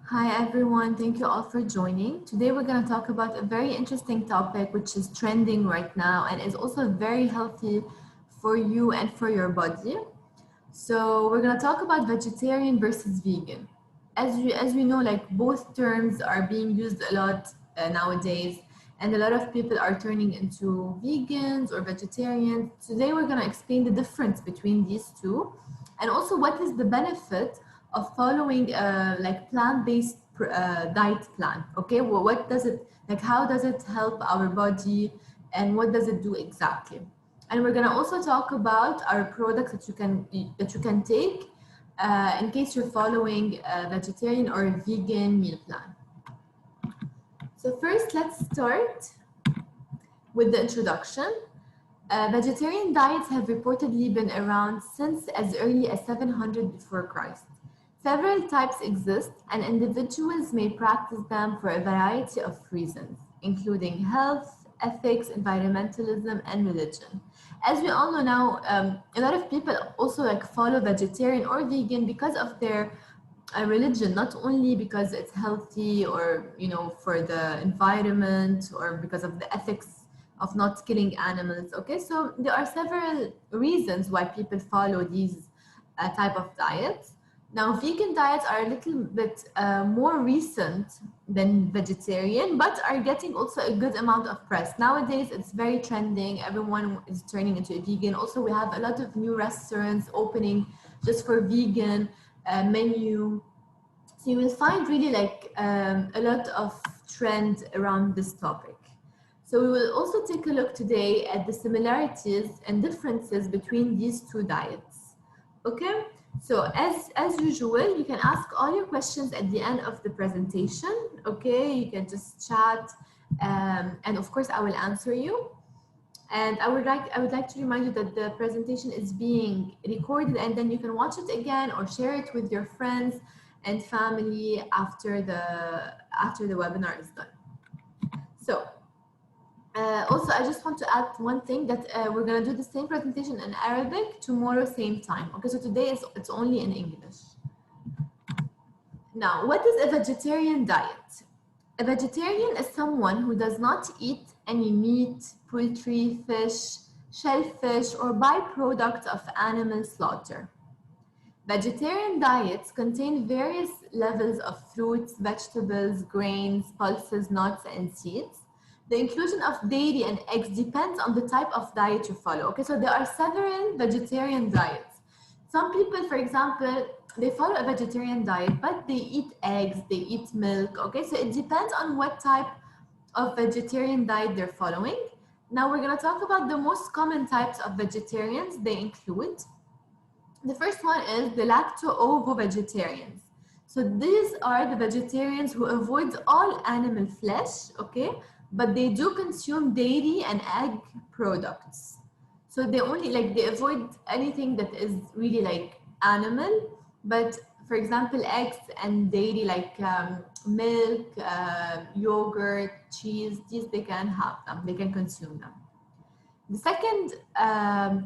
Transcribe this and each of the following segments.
Hi everyone, thank you all for joining. Today we're going to talk about a very interesting topic which is trending right now and is also very healthy for you and for your body. So we're going to talk about vegetarian versus vegan. As we know, like both terms are being used a lot nowadays, and a lot of people are turning into vegans or vegetarians. Today we're going to explain the difference between these two and also what is the benefit of following a like plant-based diet plan. Okay, well, what does it like, how does it help our body, and what does it do exactly? And we're gonna also talk about our products that you can take in case you're following a vegetarian or a vegan meal plan. So first, let's start with the introduction. Vegetarian diets have reportedly been around since as early as 700 before Christ. Several types exist, and individuals may practice them for a variety of reasons, including health, ethics, environmentalism, and religion. As we all know now, a lot of people also like follow vegetarian or vegan because of their religion, not only because it's healthy or for the environment or because of the ethics of not killing animals. Okay, so there are several reasons why people follow these type of diets. Now, vegan diets are a little bit more recent than vegetarian, but are getting also a good amount of press. Nowadays, it's very trending. Everyone is turning into a vegan. Also, we have a lot of new restaurants opening just for vegan menu. So you will find really like a lot of trend around this topic. So we will also take a look today at the similarities and differences between these two diets. Okay, so as usual, you can ask all your questions at the end of the presentation. Okay, you can just chat, and of course I will answer you. And I would like to remind you that the presentation is being recorded, and then you can watch it again or share it with your friends and family after the webinar is done. So also, I just want to add one thing that we're gonna do the same presentation in Arabic tomorrow, same time. Okay, so today it's only in English. Now, what is a vegetarian diet? A vegetarian is someone who does not eat any meat, poultry, fish, shellfish, or byproducts of animal slaughter. Vegetarian diets contain various levels of fruits, vegetables, grains, pulses, nuts, and seeds. The inclusion of dairy and eggs depends on the type of diet you follow. Okay, so there are several vegetarian diets. Some people, for example, they follow a vegetarian diet, but they eat eggs, they eat milk. Okay, so it depends on what type of vegetarian diet they're following. Now we're gonna talk about the most common types of vegetarians. They include, the first one is the lacto-ovo vegetarians. So these are the vegetarians who avoid all animal flesh, okay? But they do consume dairy and egg products. So they only they avoid anything that is really like animal, but for example, eggs and dairy like milk, yogurt, cheese, these they can have them, they can consume them. The second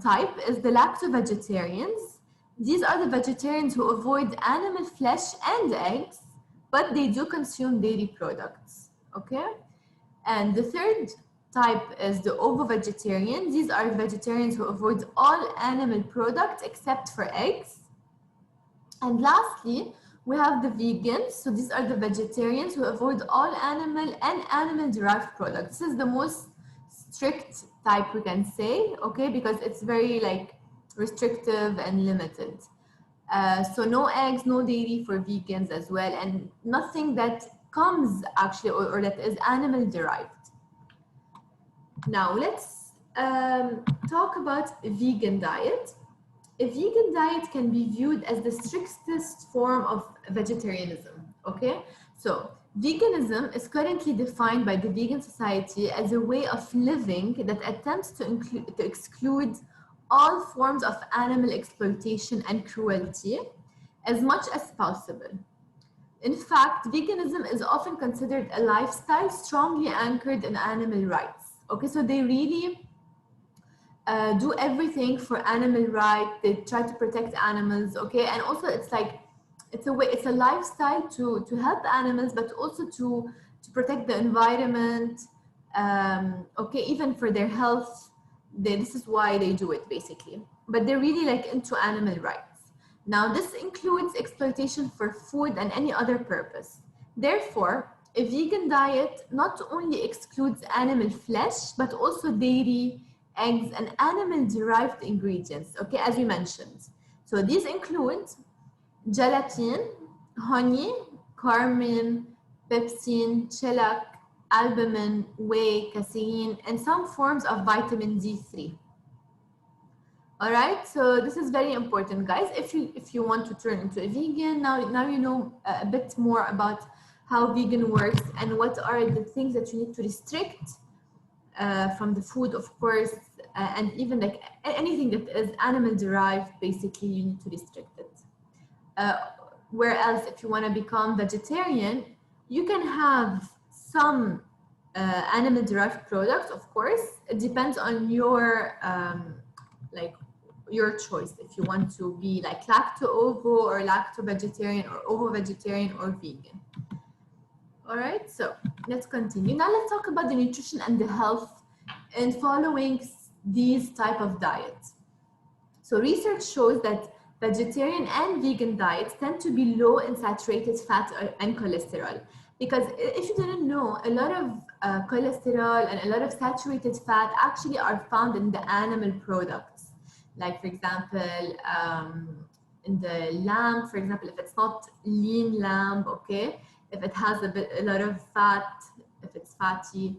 type is the lacto-vegetarians. These are the vegetarians who avoid animal flesh and eggs, but they do consume dairy products, okay? And the third type is the ovo-vegetarian. These are vegetarians who avoid all animal products except for eggs. And lastly, we have the vegans. So these are the vegetarians who avoid all animal and animal-derived products. This is the most strict type we can say, okay, because it's very like restrictive and limited. So no eggs, no dairy for vegans as well, and nothing that comes actually or that is animal derived. Now let's talk about a vegan diet. A vegan diet can be viewed as the strictest form of vegetarianism, okay? So veganism is currently defined by the Vegan Society as a way of living that attempts to exclude all forms of animal exploitation and cruelty as much as possible. In fact, veganism is often considered a lifestyle strongly anchored in animal rights. Okay, so they really do everything for animal rights. They try to protect animals, okay? And also it's like it's a way, it's a lifestyle to help animals, but also to protect the environment. Okay, even for their health, this is why they do it basically. But they're really like into animal rights. Now, this includes exploitation for food and any other purpose. Therefore, a vegan diet not only excludes animal flesh, but also dairy, eggs, and animal-derived ingredients, okay, as we mentioned. So these include gelatin, honey, carmine, pepsin, shellac, albumin, whey, casein, and some forms of vitamin D3. All right, so this is very important, guys. If you want to turn into a vegan, now you know a bit more about how vegan works and what are the things that you need to restrict from the food, of course, and even like anything that is animal derived, basically you need to restrict it. Whereas if you want to become vegetarian, you can have some animal derived products, of course. It depends on your like your choice, if you want to be like lacto-ovo or lacto-vegetarian or ovo-vegetarian or vegan. All right, so let's continue. Now let's talk about the nutrition and the health in following these type of diets. So research shows that vegetarian and vegan diets tend to be low in saturated fat and cholesterol. Because if you didn't know, a lot of cholesterol and a lot of saturated fat actually are found in the animal products. Like, for example, in the lamb, for example, if it's not lean lamb, okay, if it has a lot of fat, if it's fatty,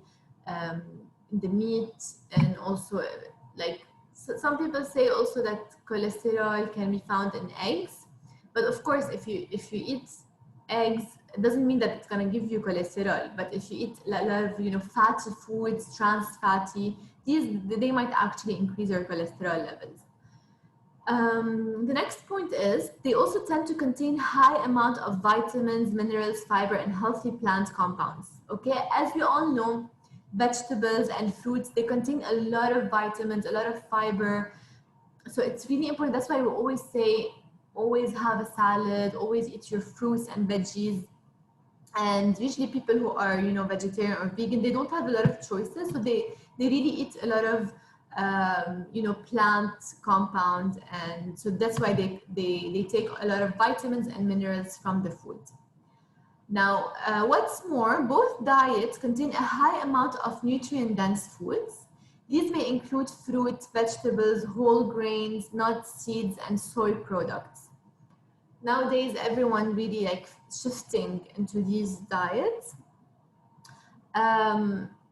in the meat, and also like some people say also that cholesterol can be found in eggs, but of course, if you eat eggs, it doesn't mean that it's gonna give you cholesterol. But if you eat a lot of fatty foods, trans fatty, they might actually increase your cholesterol levels. The next point is they also tend to contain high amount of vitamins, minerals, fiber, and healthy plant compounds. Okay, as we all know, vegetables and fruits, they contain a lot of vitamins, a lot of fiber. So it's really important. That's why we always say, always have a salad, always eat your fruits and veggies. And usually people who are, vegetarian or vegan, they don't have a lot of choices. So they really eat a lot of plant compounds, and so that's why they take a lot of vitamins and minerals from the food. Now, what's more, both diets contain a high amount of nutrient-dense foods. These may include fruits, vegetables, whole grains, nuts, seeds, and soy products. Nowadays, everyone really like shifting into these diets.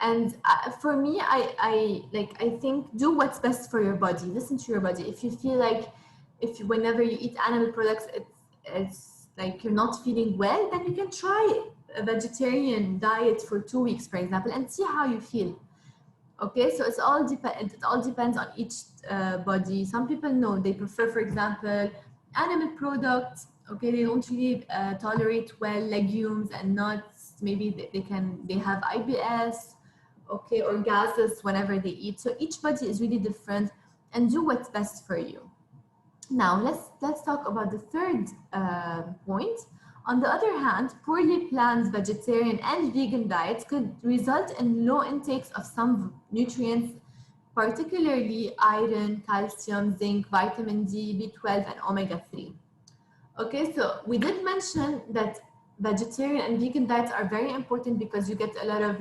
And for me, I think do what's best for your body. Listen to your body. If you feel like whenever you eat animal products, it's like you're not feeling well, then you can try a vegetarian diet for 2 weeks, for example, and see how you feel. Okay, so it all depends on each body. Some people know they prefer, for example, animal products. Okay, they don't really tolerate well legumes and nuts. Maybe they have IBS, okay, or gases whenever they eat. So each body is really different, and do what's best for you. Now let's talk about the third point. On the other hand, poorly planned vegetarian and vegan diets could result in low intakes of some nutrients, particularly iron, calcium, zinc, vitamin D, B12, and omega-3. Okay, so we did mention that vegetarian and vegan diets are very important because you get a lot of,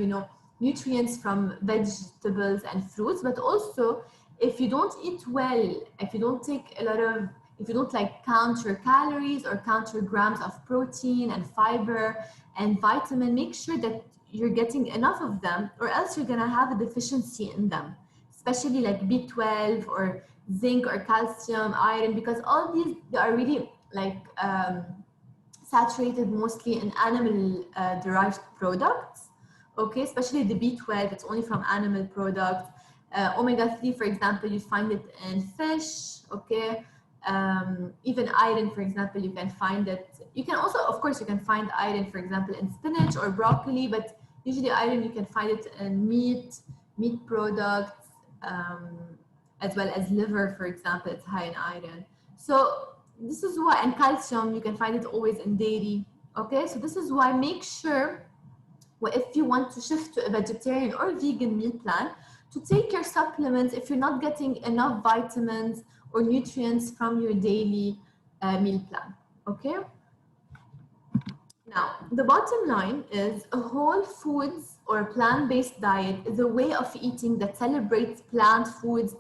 nutrients from vegetables and fruits, but also if you don't eat well, if you don't count your calories or count your grams of protein and fiber and vitamin, make sure that you're getting enough of them, or else you're gonna have a deficiency in them, especially like B12 or zinc or calcium, iron, because all these, they are really saturated mostly in animal derived products. Okay, especially the B12, it's only from animal products. Omega-3, for example, you find it in fish. Okay, even iron, for example, you can find it. You can also, of course, you can find iron, for example, in spinach or broccoli, but usually iron you can find it in meat products, as well as liver, for example, it's high in iron. So this is why, and calcium, you can find it always in dairy. Okay, so this is why make sure, well, if you want to shift to a vegetarian or vegan meal plan, to take your supplements if you're not getting enough vitamins or nutrients from your daily meal plan. Okay. Now, the bottom line is a whole foods or plant-based diet is a way of eating that celebrates plant foods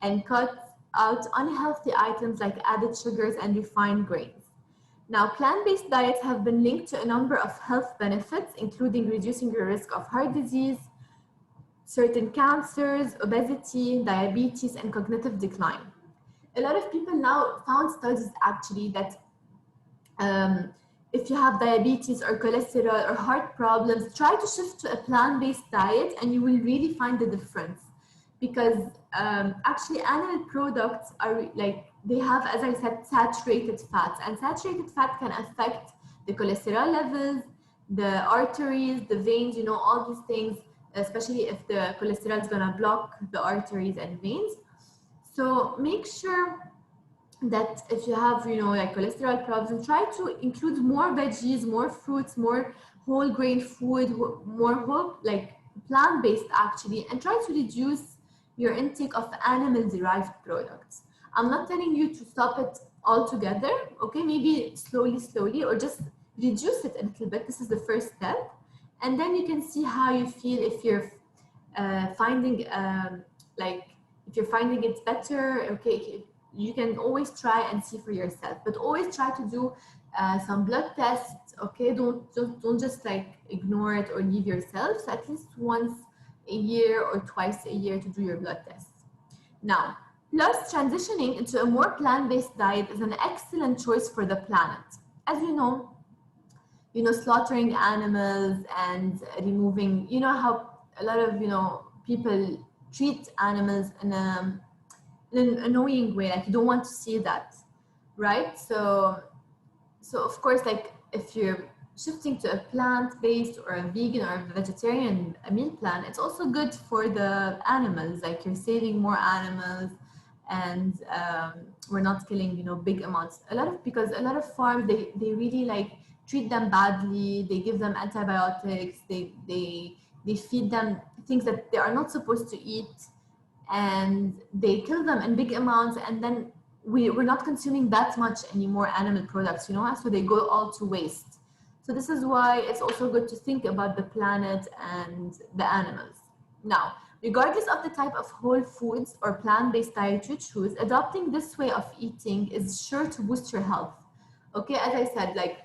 and cuts out unhealthy items like added sugars and refined grains. Now, plant-based diets have been linked to a number of health benefits, including reducing your risk of heart disease, certain cancers, obesity, diabetes, and cognitive decline. A lot of people now found studies actually that if you have diabetes or cholesterol or heart problems, try to shift to a plant-based diet and you will really find the difference. Because actually animal products are like, they have, as I said, saturated fats, and saturated fat can affect the cholesterol levels, the arteries, the veins, you know, all these things, especially if the cholesterol is gonna block the arteries and veins. So make sure that if you have, you know, like cholesterol problems, try to include more veggies, more fruits, more whole grain food, more whole, like plant-based actually, and try to reduce your intake of animal derived products. I'm not telling you to stop it altogether, okay? Maybe slowly, or just reduce it a little bit. This is the first step. And then you can see how you feel if you're finding, like, if you're finding it better, okay, you can always try and see for yourself, but always try to do some blood tests, okay? Don't just like ignore it or leave yourself. So at least once a year or twice a year to do your blood tests. Now, plus transitioning into a more plant-based diet is an excellent choice for the planet. As you know, slaughtering animals and removing, you know how a lot of, people treat animals in an annoying way, like you don't want to see that, right? So of course, like if you're shifting to a plant-based or a vegan or a vegetarian meal plan, it's also good for the animals, like you're saving more animals, and we're not killing, big amounts. Because a lot of farms, they really like treat them badly, they give them antibiotics, they feed them things that they are not supposed to eat, and they kill them in big amounts, and then we're not consuming that much anymore animal products, so they go all to waste. So this is why it's also good to think about the planet and the animals. Now, regardless of the type of whole foods or plant-based diet you choose, adopting this way of eating is sure to boost your health. Okay, as I said, like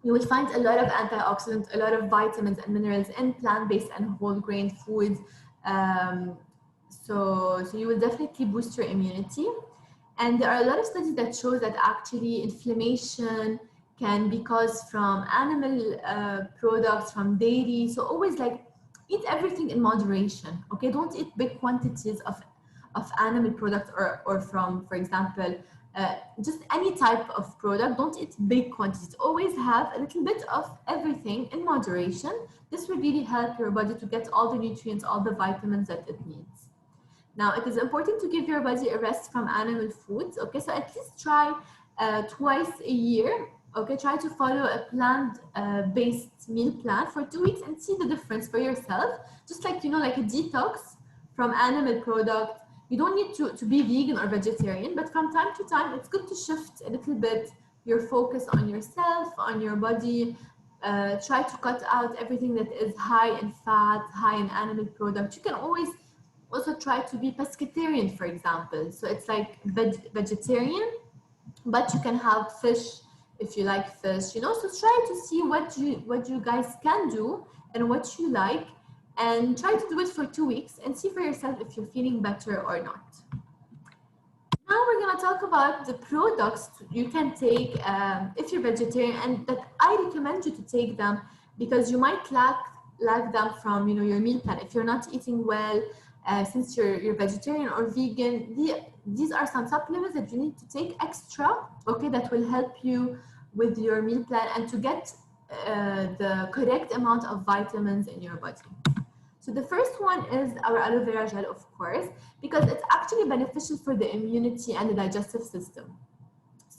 you will find a lot of antioxidants, a lot of vitamins and minerals in plant-based and whole grain foods. So you will definitely boost your immunity. And there are a lot of studies that show that actually inflammation can be caused from animal products, from dairy. So always like eat everything in moderation. Okay, don't eat big quantities of animal products or from, for example, just any type of product. Don't eat big quantities. Always have a little bit of everything in moderation. This will really help your body to get all the nutrients, all the vitamins that it needs. Now, it is important to give your body a rest from animal foods. Okay, so at least try twice a year. Okay, try to follow a plant-based meal plan for 2 weeks and see the difference for yourself. Just like, like a detox from animal products. You don't need to be vegan or vegetarian, but from time to time, it's good to shift a little bit your focus on yourself, on your body. Try to cut out everything that is high in fat, high in animal products. You can always also try to be pescatarian, for example. So it's like vegetarian, but you can have fish if you like fish, So try to see what you guys can do and what you like, and try to do it for 2 weeks and see for yourself if you're feeling better or not. Now we're gonna talk about the products you can take if you're vegetarian, and that I recommend you to take them because you might lack them from your meal plan if you're not eating well. Since you're vegetarian or vegan, these are some supplements that you need to take extra, okay, that will help you with your meal plan and to get the correct amount of vitamins in your body. So the first one is our aloe vera gel, of course, because it's actually beneficial for the immunity and the digestive system.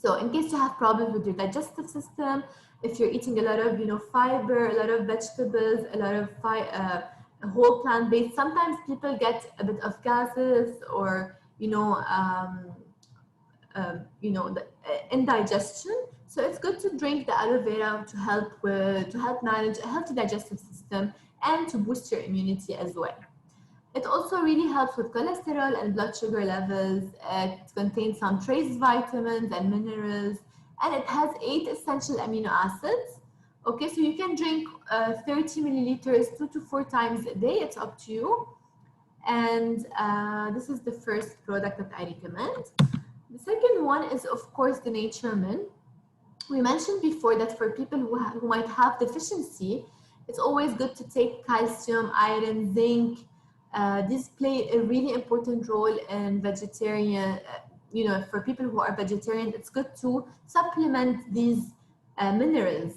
So in case you have problems with your digestive system, if you're eating a lot of, fiber, a lot of vegetables, a lot of whole plant-based, sometimes people get a bit of gases or, the indigestion. So it's good to drink the aloe vera to help manage a healthy digestive system and to boost your immunity as well. It also really helps with cholesterol and blood sugar levels. It contains some trace vitamins and minerals, and it has 8 essential amino acids. Okay, so you can drink 30 milliliters 2 to 4 times a day. It's up to you. And this is the first product that I recommend. The second one is, of course, the Naturemin. We mentioned before that for people who might have deficiency, it's always good to take calcium, iron, zinc. These play a really important role in vegetarian, for people who are vegetarian, it's good to supplement these minerals.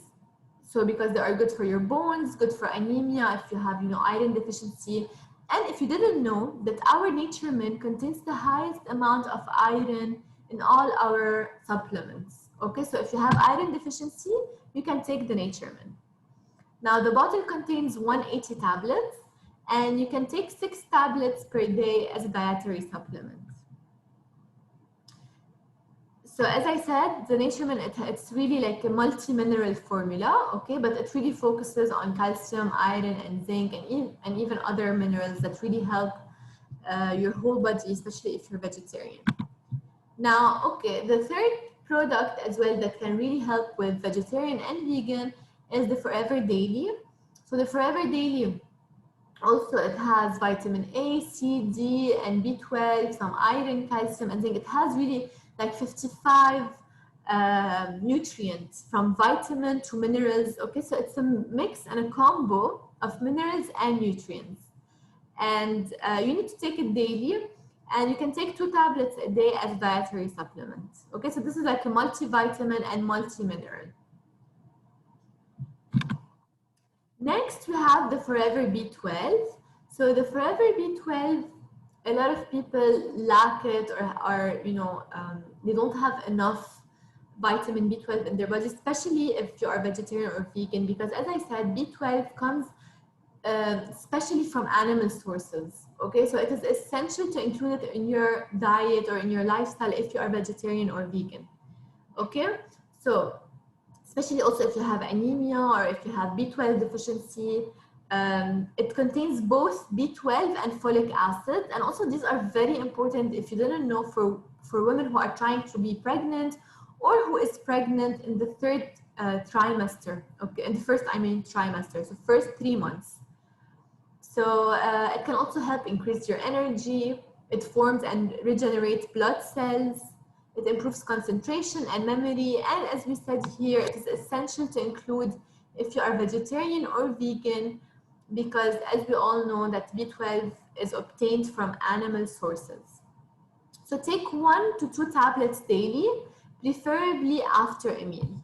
So because they are good for your bones, good for anemia, if you have, iron deficiency. And if you didn't know that our Naturemin contains the highest amount of iron in all our supplements. Okay, so if you have iron deficiency, you can take the Naturemin. Now the bottle contains 180 tablets, and you can take 6 tablets per day as a dietary supplement. So as I said, the Naturemin, it's really like a multi-mineral formula, okay? But it really focuses on calcium, iron, and zinc, and even other minerals that really help your whole body, especially if you're vegetarian. Now, okay, the third product as well that can really help with vegetarian and vegan is the Forever Daily. So the Forever Daily, also it has vitamin A, C, D, and B12, some iron, calcium, and zinc. It has really like 55 nutrients from vitamin to minerals. Okay, so it's a mix and a combo of minerals and nutrients. And you need to take it daily, and you can take 2 tablets a day as a dietary supplement. Okay, so this is like a multivitamin and multi-mineral. Next, we have the Forever B12. So the Forever B12, a lot of people lack it or are, they don't have enough vitamin B12 in their body, especially if you are vegetarian or vegan, because as I said, B12 comes especially from animal sources. Okay, so it is essential to include it in your diet or in your lifestyle if you are vegetarian or vegan. Okay, so especially also if you have anemia or if you have B12 deficiency. It contains both B12 and folic acid, and also these are very important if you didn't know for women who are trying to be pregnant or who is pregnant in the third trimester. Okay, in the first trimester, so first 3 months. So it can also help increase your energy. It forms and regenerates blood cells. It improves concentration and memory. And as we said here, it is essential to include if you are vegetarian or vegan, because as we all know that B12 is obtained from animal sources. So take 1 to 2 tablets daily, preferably after a meal.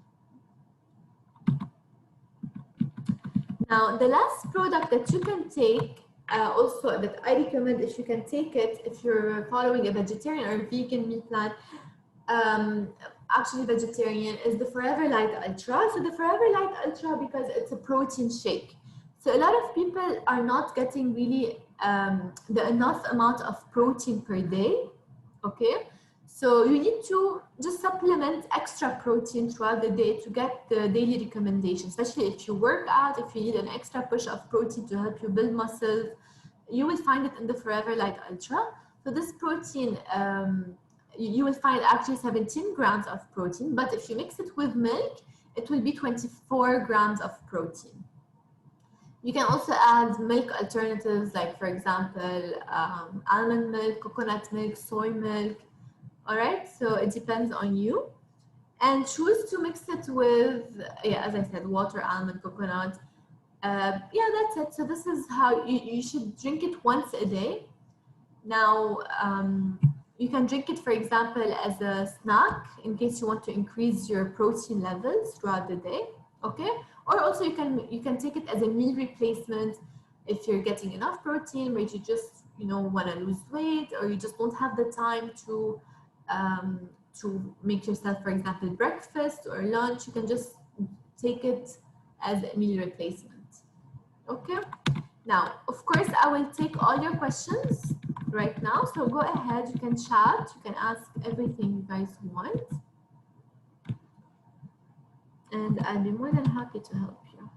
Now, the last product that you can take, also that I recommend if you can take it, if you're following a vegetarian or vegan meal plan, actually vegetarian, is the Forever Light Ultra. So the Forever Light Ultra, because it's a protein shake. So a lot of people are not getting really the enough amount of protein per day, okay? So you need to just supplement extra protein throughout the day to get the daily recommendation, especially if you work out, if you need an extra push of protein to help you build muscles, you will find it in the Forever Light Ultra. So this protein, you will find actually 17 grams of protein, but if you mix it with milk, it will be 24 grams of protein. You can also add milk alternatives, like for example, almond milk, coconut milk, soy milk. All right, so it depends on you. And choose to mix it with, as I said, water, almond, coconut. That's it. So this is how you should drink it once a day. Now, you can drink it, for example, as a snack in case you want to increase your protein levels throughout the day, okay? Or also you can take it as a meal replacement if you're getting enough protein, but you just want to lose weight, or you just don't have the time to to make yourself, for example, breakfast or lunch, you can just take it as a meal replacement. Okay. Now, of course, I will take all your questions right now. So go ahead, you can chat, you can ask everything you guys want. And I'll be more than happy to help you.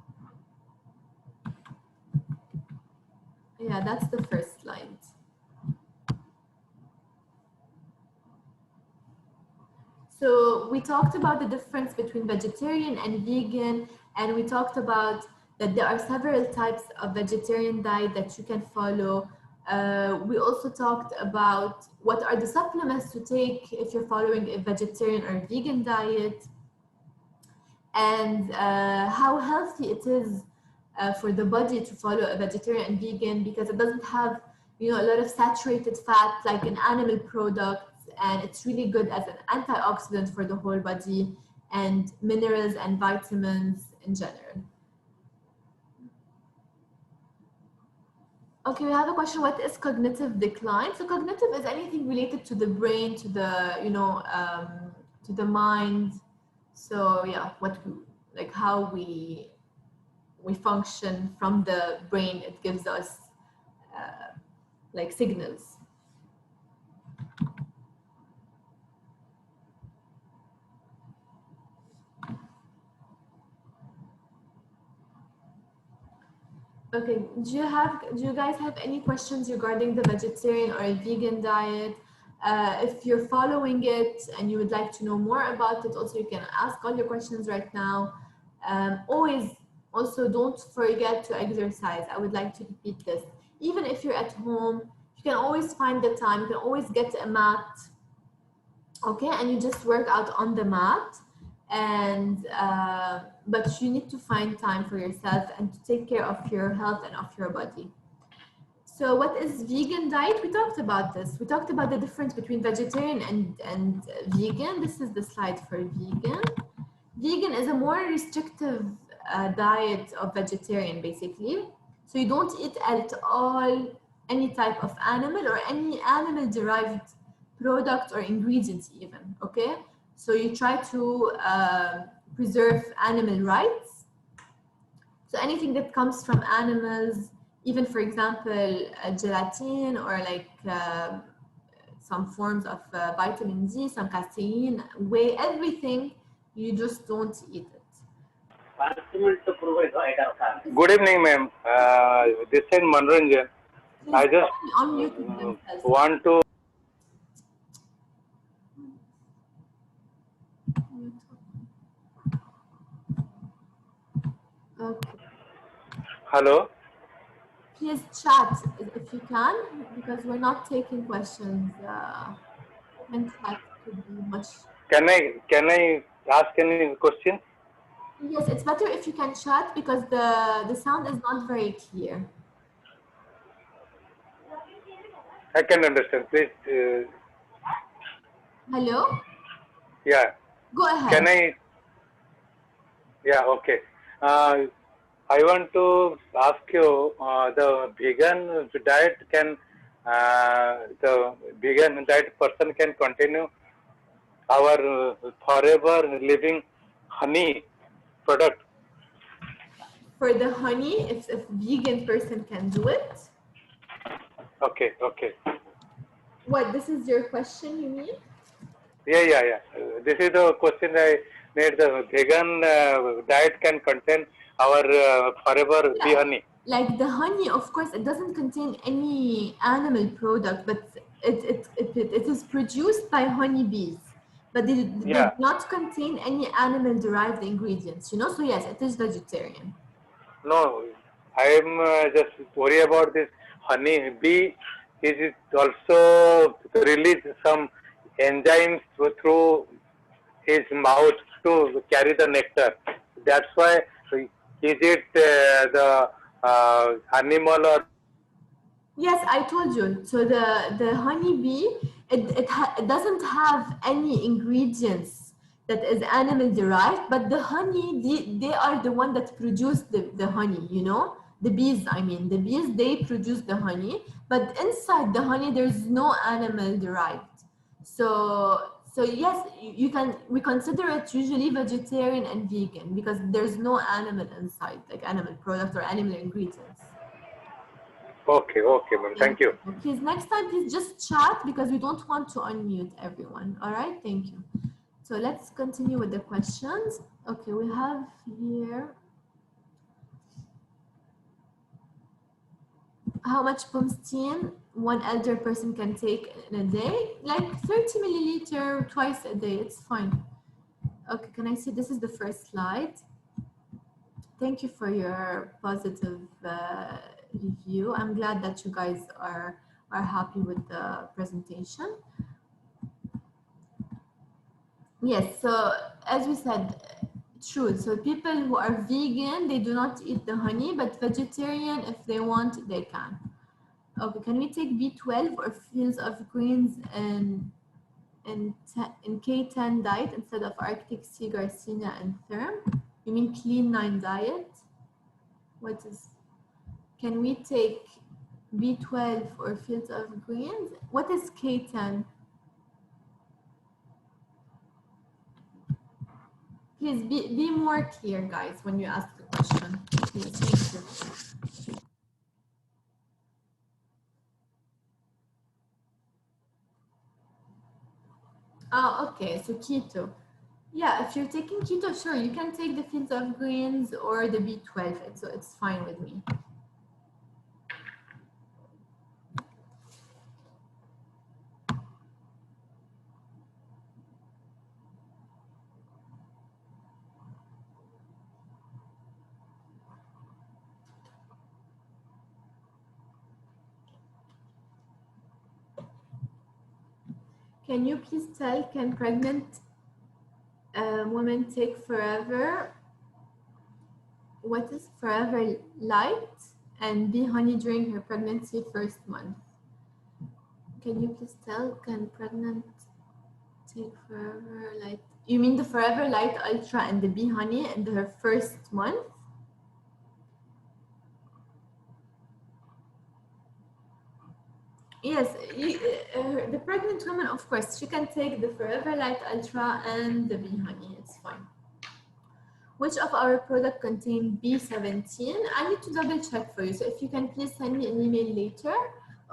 Yeah, that's the first slide. So we talked about the difference between vegetarian and vegan, and we talked about that there are several types of vegetarian diet that you can follow. We also talked about what are the supplements to take if you're following a vegetarian or vegan diet, and how healthy it is for the body to follow a vegetarian and vegan, because it doesn't have, you know, a lot of saturated fat like an animal product, and it's really good as an antioxidant for the whole body, and minerals and vitamins in general. Okay, we have a question. What is cognitive decline? So cognitive is anything related to the brain, to the, you know, to the mind. So yeah, like how we function from the brain, it gives us like signals. Okay, do you guys have any questions regarding the vegetarian or vegan diet? If you're following it and you would like to know more about it, also you can ask all your questions right now. Always also don't forget to exercise. I would like to repeat this. Even if you're at home, you can always find the time, you can always get a mat, okay, and you just work out on the mat. And but you need to find time for yourself and to take care of your health and of your body. So what is vegan diet? We talked about this. We talked about the difference between vegetarian and vegan. This is the slide for vegan. Vegan is a more restrictive diet of vegetarian, basically. So you don't eat at all any type of animal or any animal derived product or ingredients even, okay? So you try to preserve animal rights. So anything that comes from animals, even for example, gelatin or like some forms of vitamin D, some casein, whey, everything, you just don't eat it. Good evening, ma'am. This is Manoranjan. I just want to. Okay. Hello. Please chat if you can, because we're not taking questions. And chat could be much. Can I ask any question? Yes, it's better if you can chat because the sound is not very clear. I can understand. Please. Hello? Yeah. Go ahead. Can I? Yeah. Okay. I want to ask you. The vegan diet can. The vegan diet person can continue our forever living honey product. For the honey, if a vegan person can do it. Okay. Okay. What? This is your question, you mean? Yeah. This is the question I made. The vegan diet can contain our forever bee honey. Like the honey, of course, it doesn't contain any animal product, but it is produced by honeybees. But they do not contain any animal-derived ingredients, you know? So yes, it is vegetarian. No, I am just worried about this honey bee. Is it also release some enzymes through his mouth to carry the nectar? That's why. Is it the animal or? Yes, I told you. So the honey bee, it doesn't have any ingredients that is animal derived, but the honey, they are the one that produce the honey, you know? The bees, I mean, the bees, they produce the honey, but inside the honey, there's no animal derived. So So yes, we consider it usually vegetarian and vegan because there's no animal inside, like animal products or animal ingredients. Okay, okay, ma'am. Thank you. Please, next time, please just chat because we don't want to unmute everyone. All right, thank you. So let's continue with the questions. Okay, we have here, how much Pomstein one elder person can take in a day? Like 30 milliliter twice a day, it's fine. Okay, can I see, this is the first slide. Thank you for your positive review. I'm glad that you guys are happy with the presentation. Yes, so as we said, true. So people who are vegan, they do not eat the honey, but vegetarian, if they want, they can. Okay, can we take B12 or fields of greens in K10 diet instead of Arctic sea, Garcinia, and Therm? You mean clean 9 diet? What is, can we take B12 or fields of greens? What is K10? Please be more clear, guys, when you ask the question. Please, thank you. Oh, okay, so keto. Yeah, if you're taking keto, sure, you can take the fields of greens or the B12, so it's fine with me. Can you please tell, can pregnant women take forever? What is forever light and be honey during her pregnancy first month? Can you please tell, can pregnant take forever light? You mean the forever light ultra and the bee honey in her first month? Yes, the pregnant woman, of course, she can take the Forever Light Ultra and the bee honey, it's fine. Which of our product contain B17? I need to double check for you. So if you can please send me an email later,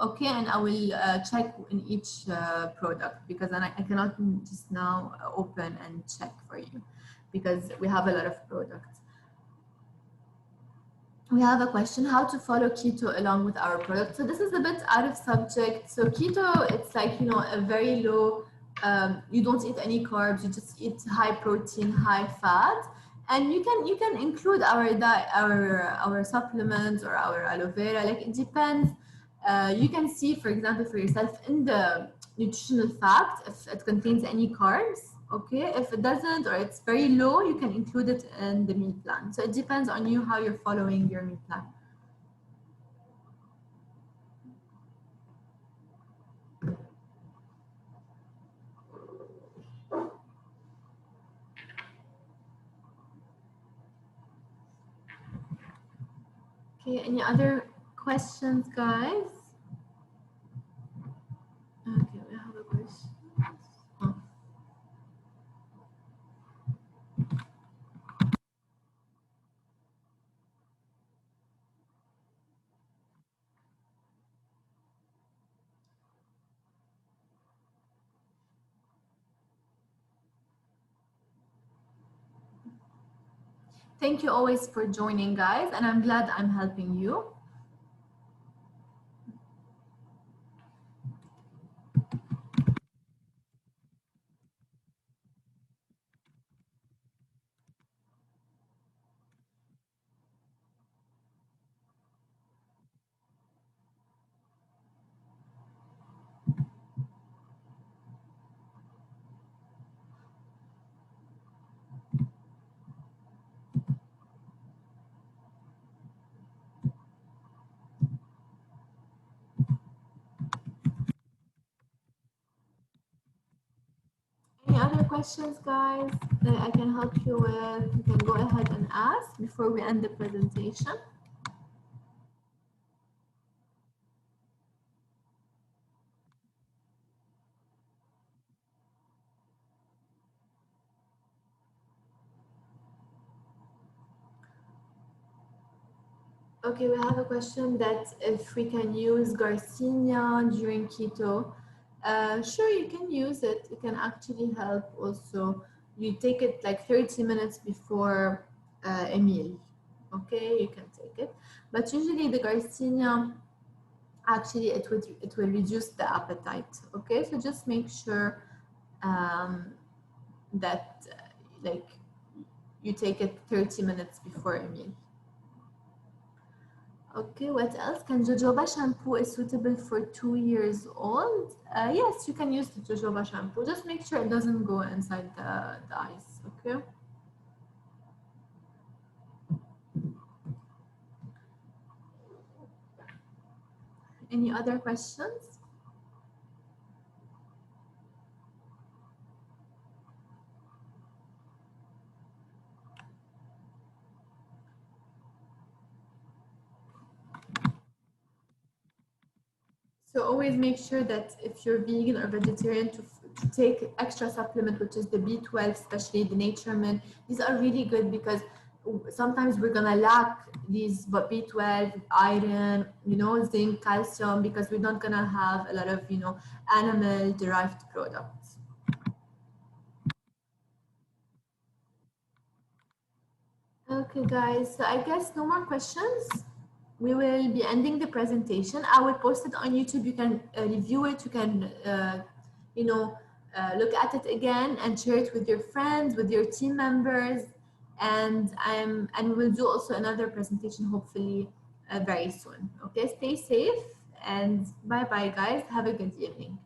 okay, and I will check in each product because I cannot just now open and check for you because we have a lot of products. We have a question, how to follow keto along with our product. So this is a bit out of subject. So keto, it's like, you know, a very low, you don't eat any carbs, you just eat high protein, high fat. And you can include our diet, our supplements or our aloe vera, like it depends. You can see, for example, for yourself in the nutritional fact, if it contains any carbs. Okay, if it doesn't or it's very low, you can include it in the meal plan. So it depends on you how you're following your meal plan. Okay, any other questions, guys? Okay, we have a question. Oh. Thank you always for joining, guys, and I'm glad I'm helping you. Any other questions, guys, that I can help you with? You can go ahead and ask before we end the presentation. Okay, we have a question that if we can use Garcinia during keto. Sure, you can use it. It can actually help also. You take it like 30 minutes before a meal. Okay, you can take it. But usually the Garcinia, actually it will reduce the appetite. Okay, so just make sure that like you take it 30 minutes before a meal. Okay, what else? Can jojoba shampoo is suitable for 2 years old? Yes, you can use the jojoba shampoo. Just make sure it doesn't go inside the eyes, okay? Any other questions? So always make sure that if you're vegan or vegetarian to take extra supplement, which is the B12, especially the Naturemin. These are really good because sometimes we're gonna lack these B12, iron, zinc, calcium, because we're not gonna have a lot of, animal derived products. Okay, guys, so I guess no more questions. We will be ending the presentation. I will post it on YouTube. You can review it. You can, look at it again and share it with your friends, with your team members. And we will do also another presentation hopefully very soon. Okay, stay safe and bye bye, guys. Have a good evening.